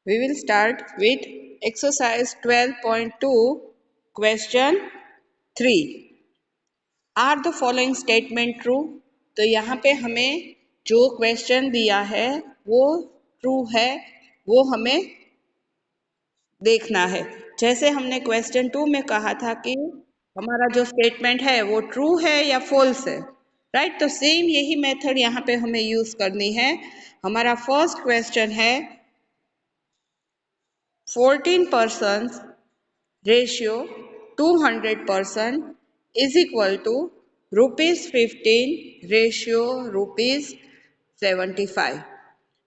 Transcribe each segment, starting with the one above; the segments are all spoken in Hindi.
We will start with exercise 12.2 question 3. Are the following statement true? तो यहाँ पे हमें जो क्वेश्चन दिया है वो ट्रू है, वो हमें देखना है। जैसे हमने क्वेश्चन 2 में कहा था कि हमारा जो स्टेटमेंट है वो ट्रू है या फॉल्स है, राइट। तो सेम यही मेथड यहाँ पे हमें यूज करनी है। हमारा फर्स्ट क्वेश्चन है 14% ratio 200% is equal to rupees 15 ratio rupees 75,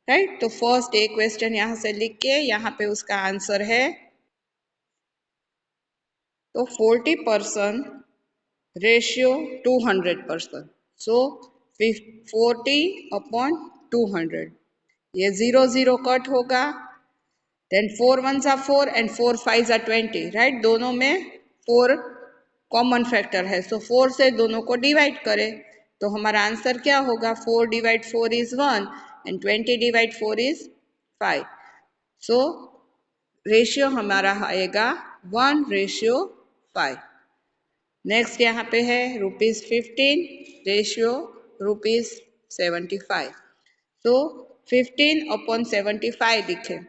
right. तो फर्स्ट एक क्वेश्चन यहाँ से लिख के यहाँ पे उसका आंसर है। तो 40% रेशियो 200%, सो 40/200, ये 0 0 कट होगा। Then 4 1s are 4 and 4 5s are 20, right. दोनों में 4 कॉमन फैक्टर है, सो 4 से दोनों को डिवाइड करें तो हमारा आंसर क्या होगा। 4 / 4 is 1 and 20 / 4 is 5, so ratio हमारा आएगा 1:5। नेक्स्ट यहाँ पे है ₹15 रेशियो ₹75, तो 15/75 लिखे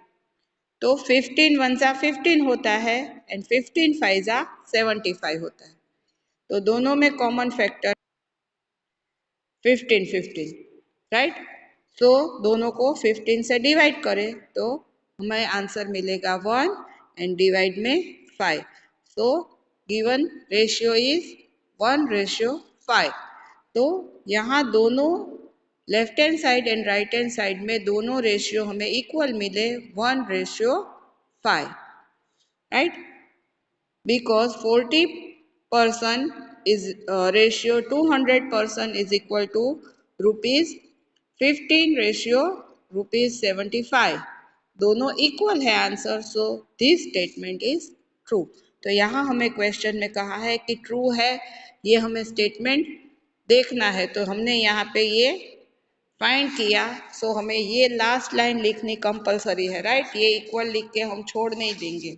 तो 15 1s are 15 होता है एंड 15 5s are 75 होता है। तो दोनों में कॉमन फैक्टर 15 राइट। सो दोनों को 15 से डिवाइड करें तो हमें आंसर मिलेगा 1 एंड डिवाइड में 5, सो गिवन रेशियो इज 1:5। तो यहाँ दोनों left hand side and right hand side में दोनों रेशियो हमें इक्वल मिले 1:5, right? Because 40% is ratio 200% is equal to rupees 15 ratio rupees 75, दोनों इक्वल है answer, so this statement is true. तो यहाँ हमें क्वेश्चन में कहा है कि ट्रू है, ये हमें स्टेटमेंट देखना है। तो हमने यहाँ पे ये फाइंड किया, सो हमें ये लास्ट लाइन लिखनी कंपलसरी है, राइट। ये इक्वल लिख के हम छोड़ नहीं देंगे,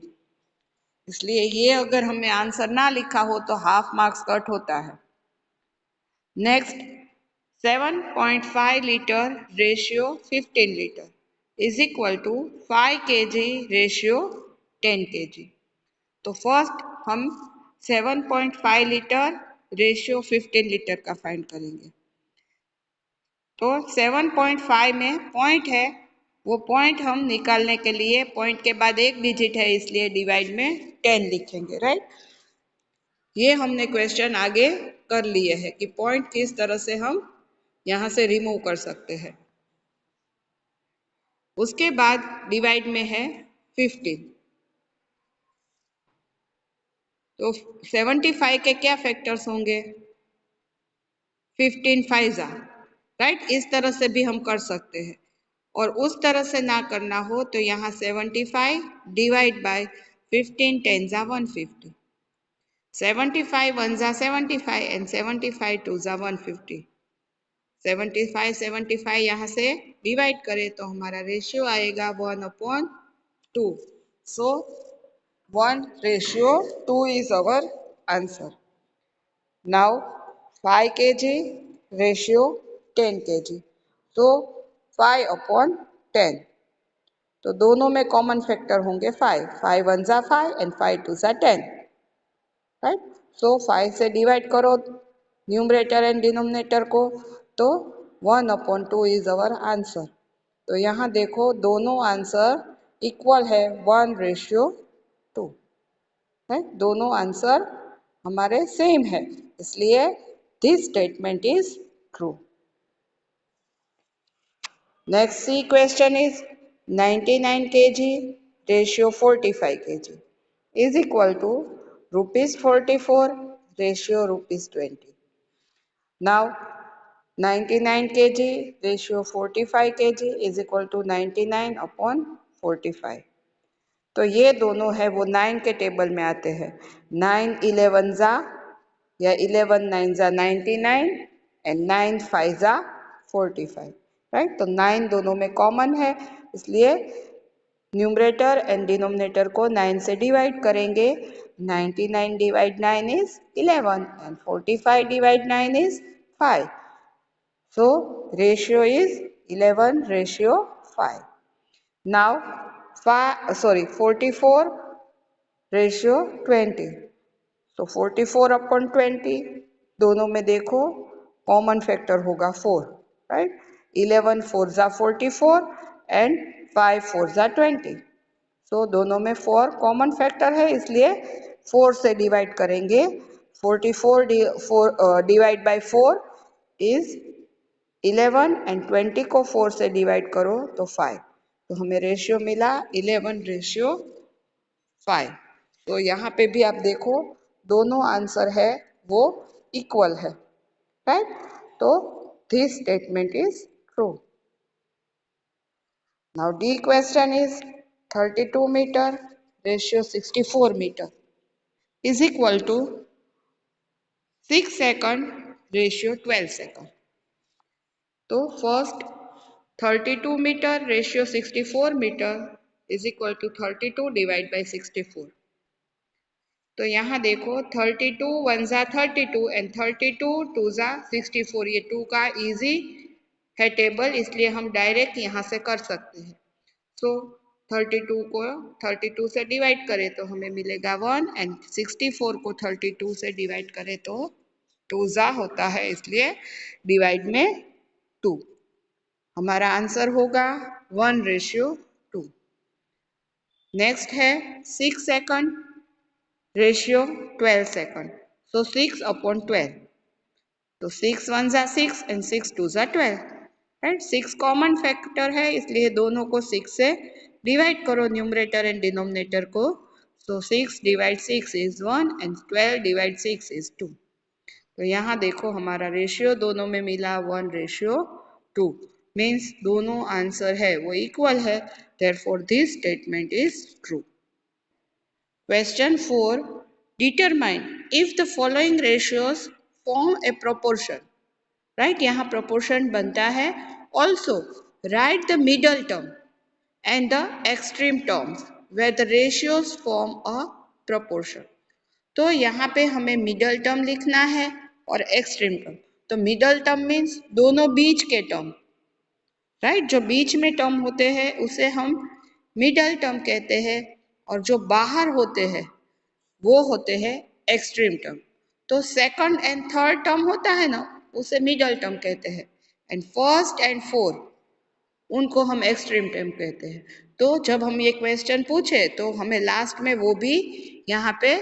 इसलिए ये अगर हमें आंसर ना लिखा हो तो हाफ मार्क्स कट होता है। Next 7.5 litre ratio 15 litre is equal to 5 kg ratio 10 kg। तो फर्स्ट हम 7.5 लीटर रेशियो 15 लीटर का फाइंड करेंगे। तो 7.5 में पॉइंट है, वो पॉइंट हम निकालने के लिए पॉइंट के बाद एक डिजिट है इसलिए डिवाइड में 10 लिखेंगे, राइट। ये हमने क्वेश्चन आगे कर लिए हैं कि पॉइंट किस तरह से हम यहाँ से रिमूव कर सकते हैं। उसके बाद डिवाइड में है 15, तो 75 के क्या फैक्टर्स होंगे। 15 5 राइट, इस तरह से भी हम कर सकते हैं। और उस तरह से ना करना हो तो यहाँ 75 डिवाइड बाय 15 10 150, 75 1 75 एंड 75 2 150, 75 75 यहाँ से डिवाइड करें तो हमारा रेशियो आएगा 1/2, सो 1:2 is our answer. Now 5 kg ratio 10 kg, so 5/10, तो दोनों में कॉमन फैक्टर होंगे 5, 5 1s are 5 and 5 2s are 10, right. सो 5 से डिवाइड करो न्यूमरेटर एंड डिनोमिनेटर को तो 1/2 इज अवर आंसर। तो यहाँ देखो दोनों आंसर इक्वल है 1:2, है, दोनों आंसर हमारे सेम है, इसलिए this statement is true. Next C question is 99 kg ratio 45 kg is equal to ₹44 ratio ₹20. Now 99 kg ratio 45 kg is equal to 99/45। तो ये दोनों है वो 9 के टेबल में आते हैं। 9 11 जा या 11 9 जा 99 एंड 9 5 जा 45, राइट। तो 9 दोनों में कॉमन है, इसलिए न्यूमरेटर एंड डिनोमिनेटर को 9 से डिवाइड करेंगे. 99 divide 9 is 11 and 45 divide 9 is 5. So ratio is 11:5. Now 44 ratio 20. तो 44/20 दोनों में देखो कॉमन फैक्टर होगा 4, राइट. 11 4 जा 44 एंड 5 4 जा 20. सो दोनों में 4 कॉमन फैक्टर है, इसलिए 4 से डिवाइड करेंगे. 44 डिवाइड बाय 4 इज 11 एंड 20 को 4 से डिवाइड करो तो 5. तो हमें रेशियो मिला 11:5. तो यहाँ पे भी आप देखो दोनों आंसर है वो इक्वल है, राइट. तो this statement is true. Now the question is 32 metre ratio 64 metre is equal to 6 second ratio 12 second. तो first 32 metre ratio 64 metre is equal to 32 divide by 64. तो यहाँ देखो 32 1 जा 32 एंड 32 2 जा 64. ये 2 का इजी है टेबल, इसलिए हम डायरेक्ट यहाँ से कर सकते हैं. सो 32 को 32 से डिवाइड करें तो हमें मिलेगा 1 एंड 64 को 32 से डिवाइड करें तो 2 जा होता है, इसलिए डिवाइड में 2. हमारा आंसर होगा 1:2. नेक्स्ट है 6 सेकंड रेशियो 12 सेकंड. सो 6/12. तो 6 1 जा 6 एंड 6 2 जा 12, राइट. 6 कॉमन फैक्टर है, इसलिए दोनों को 6 से डिवाइड करो न्यूमरेटर एंड डिनोमिनेटर को. सो 6 divide 6 is 1 and 12 divide 6 is 2. तो यहाँ देखो हमारा रेशियो दोनों में मिला 1:2. मीन्स दोनों आंसर है वो इक्वल है. Therefore this statement is true. Question 4. Determine if the following ratios form a proportion. Right, यहाँ proportion बनता है. Also, write the middle term and the extreme terms where the ratios form a proportion. तो यहाँ पे हमें middle term लिखना है और extreme term. तो middle term means दोनों बीच के term, राइट. जो बीच में टर्म होते हैं उसे हम मिडल टर्म कहते हैं, और जो बाहर होते हैं वो होते हैं एक्सट्रीम टर्म. तो सेकंड एंड थर्ड टर्म होता है ना, उसे मिडल टर्म कहते हैं, एंड फर्स्ट एंड फोर्थ उनको हम एक्सट्रीम टर्म कहते हैं. तो जब हम ये क्वेश्चन पूछे तो हमें लास्ट में वो भी यहाँ पे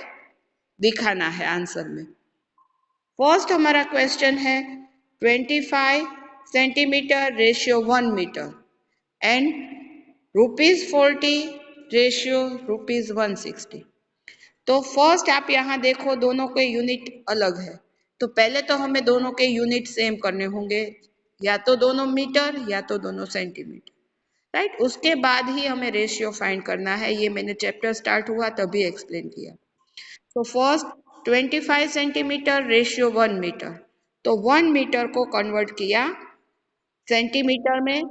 दिखाना है आंसर में. फर्स्ट हमारा क्वेश्चन है 25 centimetre ratio 1 metre and ₹40 ratio ₹160. तो फर्स्ट आप यहाँ देखो दोनों के यूनिट अलग है, तो पहले तो हमें दोनों के यूनिट सेम करने होंगे, या तो दोनों मीटर या तो दोनों सेंटीमीटर, राइट. उसके बाद ही हमें रेशियो फाइंड करना है. ये मैंने चैप्टर स्टार्ट हुआ तभी एक्सप्लेन किया. तो फर्स्ट 25 सेंटीमीटर रेशियो 1 मीटर. तो 1 मीटर को कन्वर्ट किया सेंटीमीटर में.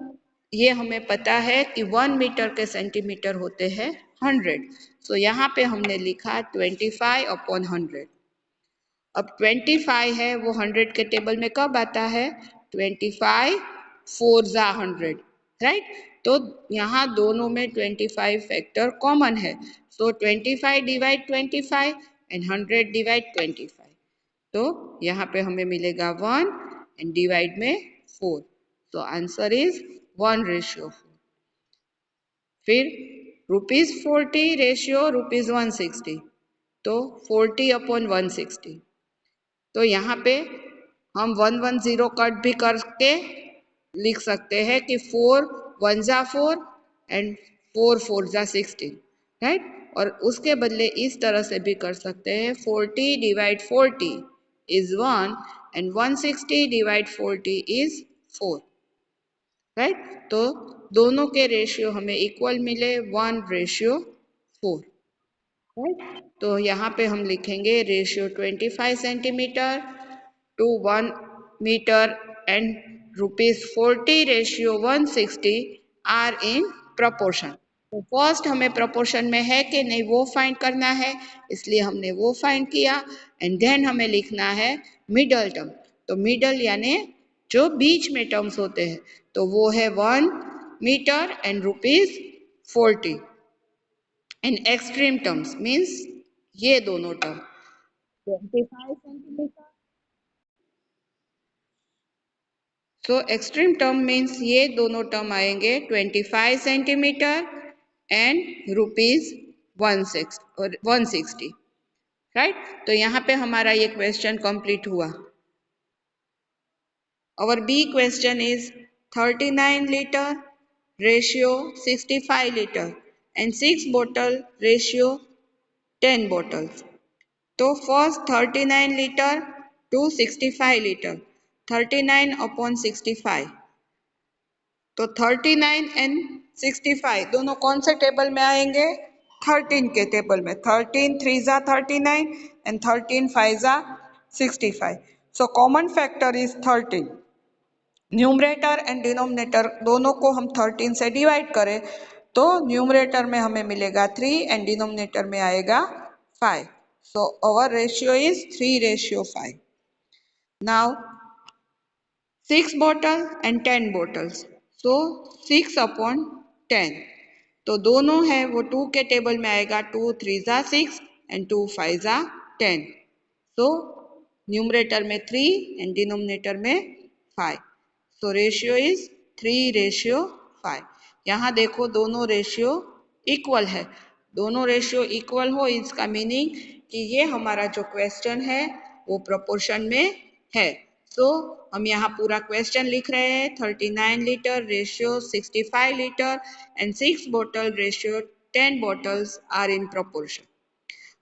ये हमें पता है कि 1 मीटर के सेंटीमीटर होते हैं 100. सो यहाँ पे हमने लिखा 25/100. अब 25 है वो 100 के टेबल में कब आता है? 25 4 जा 100, राइट. तो यहाँ दोनों में 25 फैक्टर कॉमन है. सो 25 डिवाइड 25 एंड 100 डिवाइड 25. तो यहाँ पे हमें मिलेगा 1 एंड डिवाइड में 4. तो आंसर इज 1:4. फिर ₹40 रेशियो ₹160. तो 40/160. तो यहाँ पे हम 110 कट भी करके लिख सकते हैं कि 4 1 जा 4 एंड 4 4 जा 16, राइट. और उसके बदले इस तरह से भी कर सकते हैं 40 divide 40 is 1 and 160 divide 40 is 4, right. तो दोनों के रेशियो हमें इक्वल मिले 1:4, राइट. तो यहाँ पे हम लिखेंगे ratio 25 centimetre to 1 metre and ₹40 ratio 160 are in proportion. तो फर्स्ट हमें प्रोपोर्शन में है कि नहीं वो फाइंड करना है, इसलिए हमने वो फाइंड किया। एंड देन हमें लिखना है मिडल टर्म। तो मिडल यानी जो बीच में टर्म्स होते हैं, तो वो है 1 metre and ₹40। And extreme terms means ये दोनों term 25 centimetre. So extreme term means ये दोनों टर्म आएंगे 25 सेंटीमीटर एंड ₹160। राइट, तो यहाँ पे हमारा ये क्वेश्चन कंप्लीट हुआ। Our B question is 39 liter ratio 65 liter and 6 bottle ratio 10 bottles. तो first 39 liter to 65 liter, 39 upon 65, तो 39 एंड 65 दोनों कौन से टेबल में आएंगे? 13 के टेबल में। 13 3 जा 39 एंड 13 5 जा 65। So common factor is 13। Numerator and denominator दोनों को हम 13 से डिवाइड करें तो न्यूमरेटर में हमें मिलेगा 3 एंड डिनोमिनेटर में आएगा 5। So our ratio is 3:5। Now 6 bottle and 10 bottles, so 6 upon 10, तो दोनों है वो 2 के टेबल में आएगा। 2 3 जा 6 एंड 2 5 जा 10। सो न्यूमरेटर में 3 एंड डिनोमिनेटर में 5। So ratio is 3:5। यहाँ देखो दोनों रेशियो इक्वल है। दोनों रेशियो इक्वल हो इसका मीनिंग कि ये हमारा जो क्वेश्चन है वो प्रोपोर्शन में है। सो हम यहाँ पूरा क्वेश्चन लिख रहे हैं। 39 लीटर रेशियो 65 लीटर एंड 6 बोतल ratio 10 bottles are in proportion.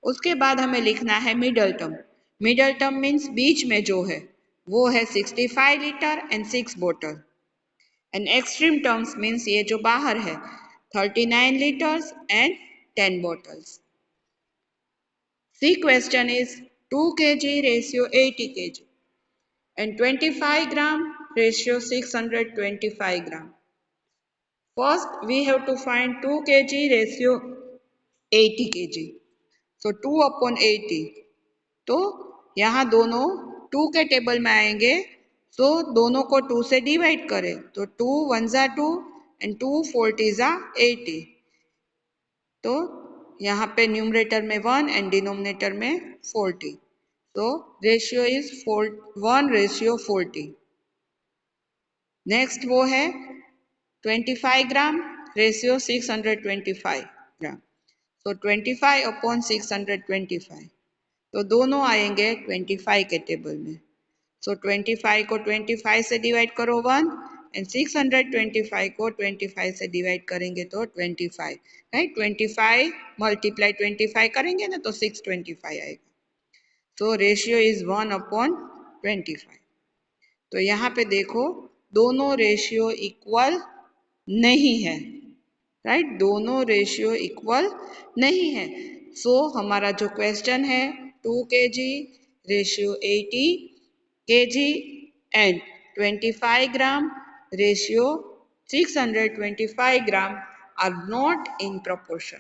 उसके बाद हमें लिखना है middle term. Middle term means बीच में जो है वो है 65 लीटर एंड 6 बोतल। एंड एक्सट्रीम टर्म्स मीन्स ये जो बाहर है 39 litres and 10 bottles. C question is 2 kg ratio 80 kg and 25 gram ratio 625 gram. First we have to find 2 kg ratio 80 kg. So 2 upon 80, तो यहाँ दोनों 2 के टेबल में आएंगे। तो दोनों को 2 से डिवाइड करें तो 2 1 जा 2 एंड 2 40 जा 80। तो यहाँ पे न्यूमरेटर में 1 एंड डिनोमिनेटर में 40। तो रेशियो इज 1:40। नेक्स्ट वो है 25 ग्राम रेशियो 625 ग्राम। तो 25 अपॉन 625, तो दोनों आएंगे 25 के टेबल में। सो 25 को 25 से डिवाइड करो 1 एंड 625 को 25 से डिवाइड करेंगे तो 25। राइट, 25 मल्टीप्लाई 25 करेंगे ना तो 625 आएगा। तो रेशियो इज 1/25। तो यहाँ पे देखो दोनों रेशियो इक्वल नहीं है। राइट, दोनों रेशियो इक्वल नहीं है। सो हमारा जो क्वेश्चन है 2 kg ratio 80 kg and 25 gram ratio 625 gram are not in proportion.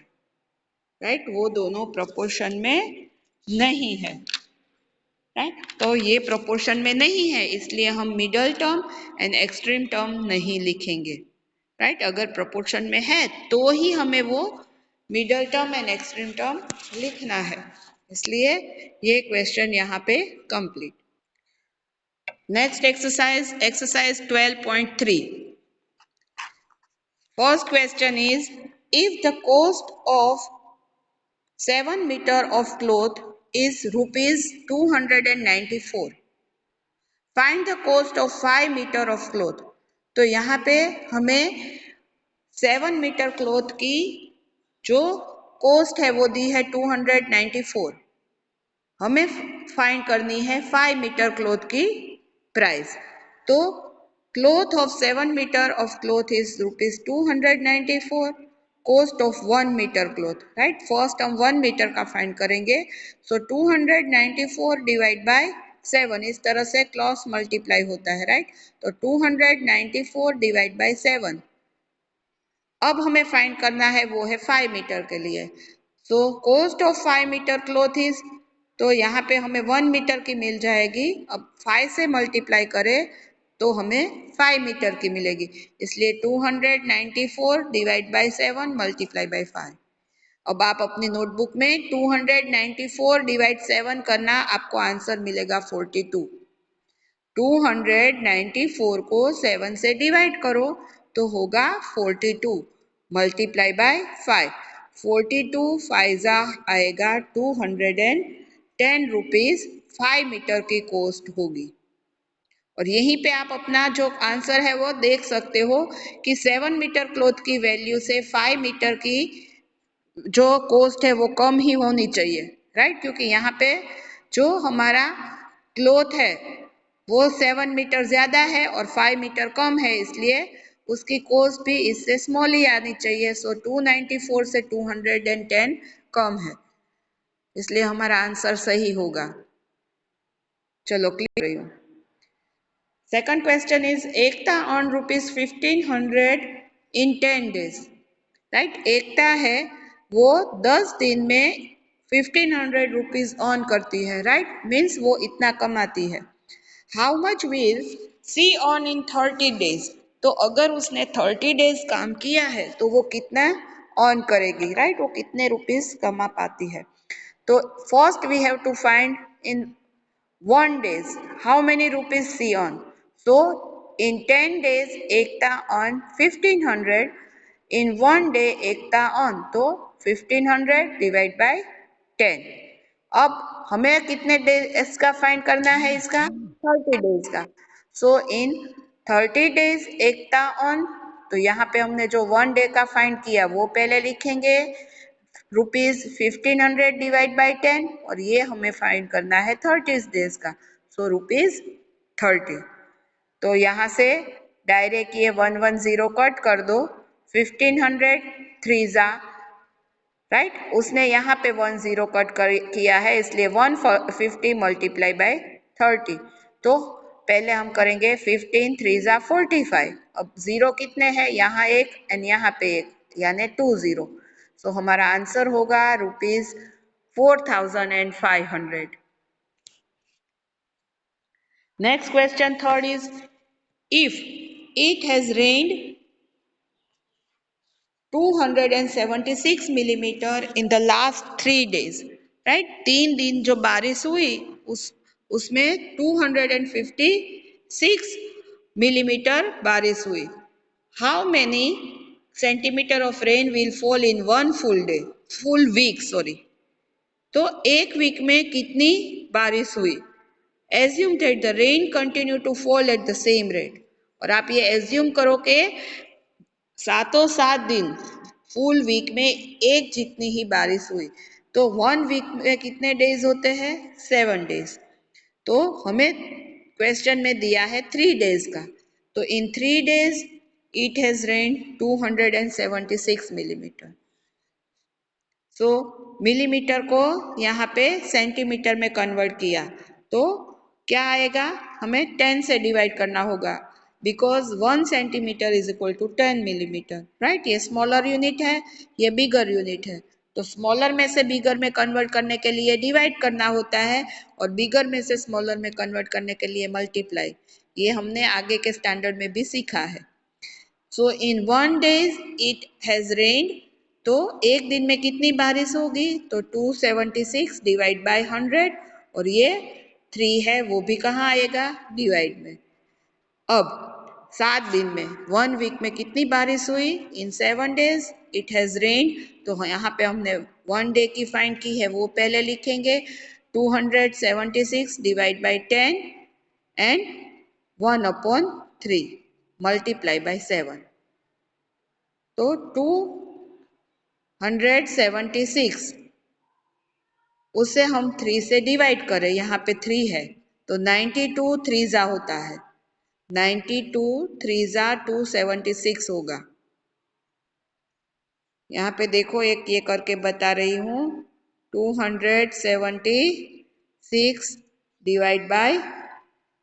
Right, वो दोनों प्रोपोर्शन में नहीं है। राइट, तो ये प्रोपोर्शन में नहीं है इसलिए हम middle term and extreme term नहीं लिखेंगे। राइट, अगर प्रोपोर्शन में है तो ही हमें वो middle term and extreme term लिखना है। इसलिए ये क्वेश्चन यहाँ पे complete. Next exercise, exercise 12.3। First question is if the cost of 7 meter of cloth is ₹294. Find the cost of 5 meter of cloth. तो यहाँ पे हमें 7 मीटर क्लोथ की जो कॉस्ट है वो दी है 294। हमें फाइंड करनी है 5 मीटर क्लोथ की प्राइस। तो cloth of 7 metre of cloth is ₹294। Cost of 1 metre cloth. Right, first हम 1 मीटर का फाइंड करेंगे। सो 294 डिवाइड बाय 7, इस तरह से क्रॉस मल्टीप्लाई होता है। राइट, तो 294 डिवाइड बाय 7, अब हमें फाइंड करना है वो है 5 मीटर के लिए। So cost of 5 metre cloth is, तो यहाँ पे हमें 1 मीटर की मिल जाएगी। अब 5 से मल्टीप्लाई करें तो हमें 5 मीटर की मिलेगी, इसलिए 294 डिवाइड बाई 7 मल्टीप्लाई बाई 5। अब आप अपनी नोटबुक में 294 डिवाइड 7 करना, आपको आंसर मिलेगा 42। 294 को 7 से डिवाइड करो तो होगा 42 मल्टीप्लाई बाय 5। 42 फाइजा आएगा 210 रुपीज 5 मीटर की कॉस्ट होगी। और यहीं पे आप अपना जो आंसर है वो देख सकते हो कि 7 मीटर क्लॉथ की वैल्यू से 5 मीटर की जो कॉस्ट है वो कम ही होनी चाहिए, राइट? क्योंकि यहाँ पे जो हमारा क्लॉथ है वो 7 मीटर ज्यादा है और 5 मीटर कम है, इसलिए उसकी कॉस्ट भी इससे स्मॉल ही आनी चाहिए। सो 294 से 210 कम है, इसलिए हमारा आंसर सही होगा। चलो क्लियर रही हूँ। Second question is Ekta on ₹1500 in 10 days, right? Ekta है वो 10 दिन में 1500 रुपीज अर्न करती है, राइट? मीन्स वो इतना कमाती है। How much will see on in 30 days, तो अगर उसने 30 days काम किया है तो वो कितना अर्न करेगी, राइट? वो कितने रुपीज कमा पाती है। तो first we have to find in 1 days how many rupees she earn. So in 10 days Ekta earn 1500, in 1 day Ekta earn, तो 1500 डिवाइड बाय 10। अब हमें कितने डेज का फाइंड करना है, इसका 30 डेज का। सो इन 30 डेज एकता ऑन, तो यहाँ पे हमने जो 1 डे का फाइंड किया वो पहले लिखेंगे, ₹1500 डिवाइड बाई 10, और ये हमें फाइंड करना है 30 डेज का। सो ₹30। तो यहाँ से डायरेक्ट ये 110 कट कर दो, 1500 3 जा, राइट? उसने यहाँ पे 10 कट किया है, इसलिए 150 मल्टीप्लाई बाय 30। तो पहले हम करेंगे 15 3 जा 45। अब जीरो कितने हैं, यहाँ एक एंड यहाँ पे एक, यानी 20। सो हमारा आंसर होगा ₹4500। Next question third is if it has rained 276 millimetre in the last 3 days, right? 3 दिन जो बारिश हुई उसमें 256 मिलीमीटर बारिश हुई। How many centimetre of rain will fall in 1 full week, sorry. तो एक वीक में कितनी बारिश हुई? Assume that the rain continue to fall at the same rate, और आप ये एज्यूम करो कि सातों 7 दिन फुल वीक में एक जितनी ही बारिश हुई। तो 1 वीक में कितने डेज होते हैं, 7 डेज। तो हमें क्वेश्चन में दिया है 3 डेज का, तो इन 3 days it has rained 276 millimetre. So millimetre को यहाँ पे सेंटीमीटर में कन्वर्ट किया तो क्या आएगा, हमें 10 से डिवाइड करना होगा, because 1 centimetre is equal to 10 millimetre, right? ये स्मॉलर यूनिट है, ये बिगर यूनिट है, तो स्मॉलर में से बिगर में कन्वर्ट करने के लिए डिवाइड करना होता है, और बिगर में से स्मॉलर में कन्वर्ट करने के लिए मल्टीप्लाई। ये हमने आगे के स्टैंडर्ड में भी सीखा है। सो इन 1 डेज इट हैज रेन्ड, तो एक दिन में कितनी बारिश होगी, तो 276 डिवाइड बाय 100, और ये 3 है वो भी कहाँ आएगा, डिवाइड में। अब 7 दिन में 1 वीक में कितनी बारिश हुई, इन 7 डेज इट हैज रेन्ड, तो यहाँ पे हमने 1 डे की फाइंड की है वो पहले लिखेंगे, 276 divide by 10 and 1/3 multiply by 7। तो 276 उसे हम 3 से डिवाइड करें, यहाँ पे 3 है, तो 92 3 जा होता है, 92 3 जा 276 होगा। यहाँ पे देखो एक ये करके बता रही हूँ, 276 डिवाइड बाय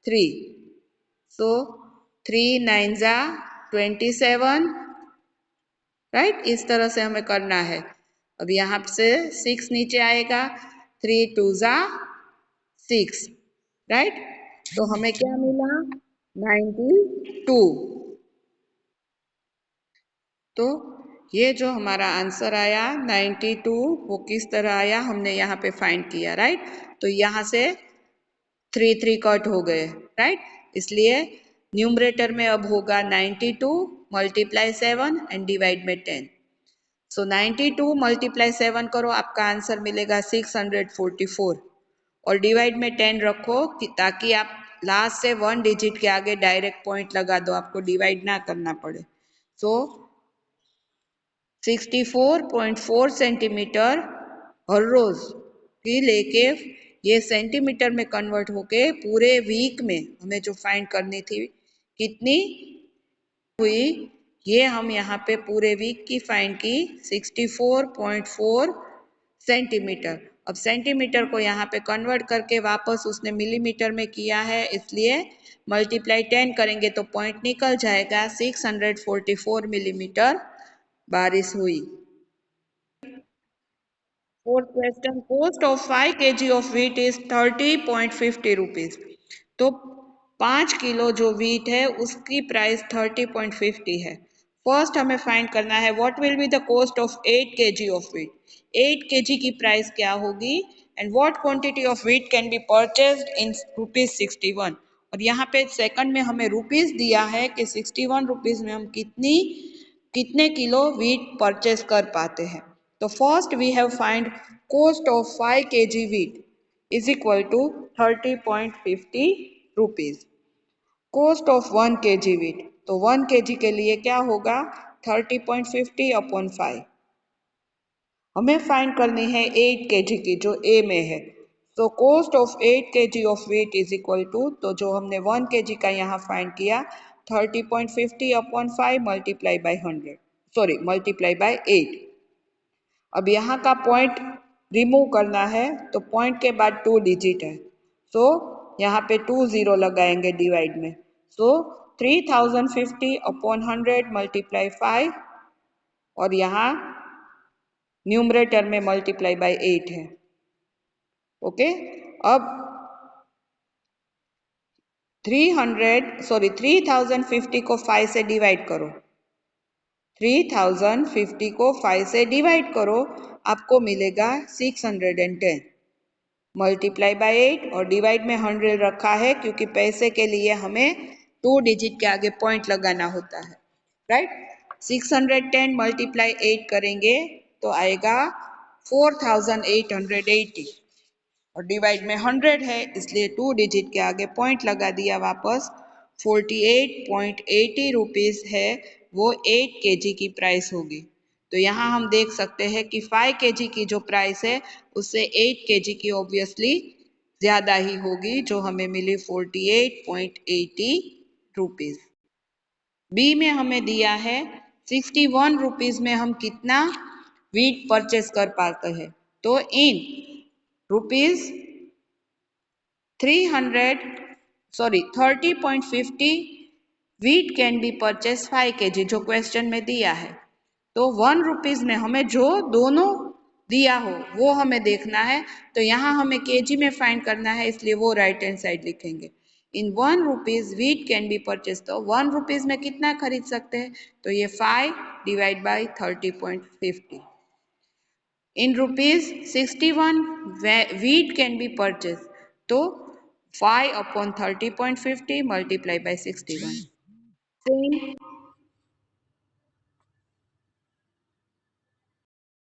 3, सो 3 9 जा 27, राइट, इस तरह से हमें करना है। अब यहाँ से 6 नीचे आएगा, 3 2 6, राइट। तो हमें क्या मिला, 92। तो ये जो हमारा आंसर आया 92, वो किस तरह आया हमने यहाँ पे फाइंड किया, राइट। तो यहाँ से 3 3 कट हो गए, राइट। इसलिए न्यूमरेटर में अब होगा 92 मल्टीप्लाई 7 एंड डिवाइड में 10। सो 92 मल्टीप्लाई 7 करो, आपका आंसर मिलेगा 644, और डिवाइड में 10 रखो ताकि आप लास्ट से 1 डिजिट के आगे डायरेक्ट पॉइंट लगा दो, आपको डिवाइड ना करना पड़े। सो 64.4 सेंटीमीटर हर रोज की लेके ये सेंटीमीटर में कन्वर्ट होके पूरे वीक में हमें जो फाइंड करनी थी कितनी हुई, ये हम यहाँ पे पूरे वीक की फाइंड की 64.4 सेंटीमीटर। अब सेंटीमीटर को यहाँ पे कन्वर्ट करके वापस उसने मिलीमीटर में किया है, इसलिए मल्टीप्लाई 10 करेंगे तो पॉइंट निकल जाएगा, 644 मिलीमीटर बारिश हुई। Fourth question, cost of 5 kg of wheat is 30.50 rupees। तो 5 किलो जो व्हीट है उसकी प्राइस 30.50 है। फर्स्ट हमें फाइंड करना है what will be the cost of 8 kg of wheat. 8 kg की प्राइस क्या होगी and what quantity of wheat can be purchased in rupees 61। और यहाँ पे सेकंड में हमें रुपीज दिया है कि 61 रुपीज में हम कितने किलो व्हीट परचेज कर पाते हैं। तो first we have find cost of 5 kg wheat is equal to 30.50 rupees। cost of 1 kg wheat, तो 1 kg के लिए क्या होगा 30.50 अपॉन 5। हमें फाइंड करनी है 8 kg की जो ए में है। तो cost of 8 kg of wheat is equal to, तो जो हमने 1 kg का यहाँ फाइंड किया 30.50 upon 5 multiply by 100, sorry multiply by 8। अब यहाँ का पॉइंट रिमूव करना है तो पॉइंट के बाद 2 डिजिट है, सो यहाँ पे 2 0 लगाएंगे डिवाइड में। सो 3050 अपॉन 100 मल्टीप्लाई 5, और यहाँ न्यूमरेटर में मल्टीप्लाई बाय 8 है। ओके, अब 3050 को 5 से डिवाइड करो, 3050 को 5 से डिवाइड करो, आपको मिलेगा 610 मल्टीप्लाई बाय 8, और डिवाइड में 100 रखा है क्योंकि पैसे के लिए हमें 2 डिजिट के आगे पॉइंट लगाना होता है, राइट। 610 मल्टीप्लाई 8 करेंगे तो आएगा 4880, और डिवाइड में 100 है इसलिए 2 डिजिट के आगे पॉइंट लगा दिया वापस। 48.80 रुपीज़ है वो 8 kg की प्राइस होगी। तो यहाँ हम देख सकते हैं कि 5 kg की जो प्राइस है उससे 8 kg की ऑब्वियसली ज़्यादा ही होगी, जो हमें मिली 48.80 रुपीज़। बी में हमें दिया है 61 रुपीज़ में हम कितना वीट परचेस कर पाते हैं। तो in rupees 30.50 wheat can be purchase 5 kg, जो क्वेश्चन में दिया है। तो 1 रुपीज़ में हमें जो दोनों दिया हो वो हमें देखना है, तो यहाँ हमें केजी में फाइंड करना है इसलिए वो राइट हैंड साइड लिखेंगे। इन 1 rupees wheat can be purchase, तो 1 रुपीज़ में कितना खरीद सकते हैं, तो ये 5 divide by 30.50। In rupees 61 wheat can be purchased, तो 5 upon 30.50 multiply by 61। Same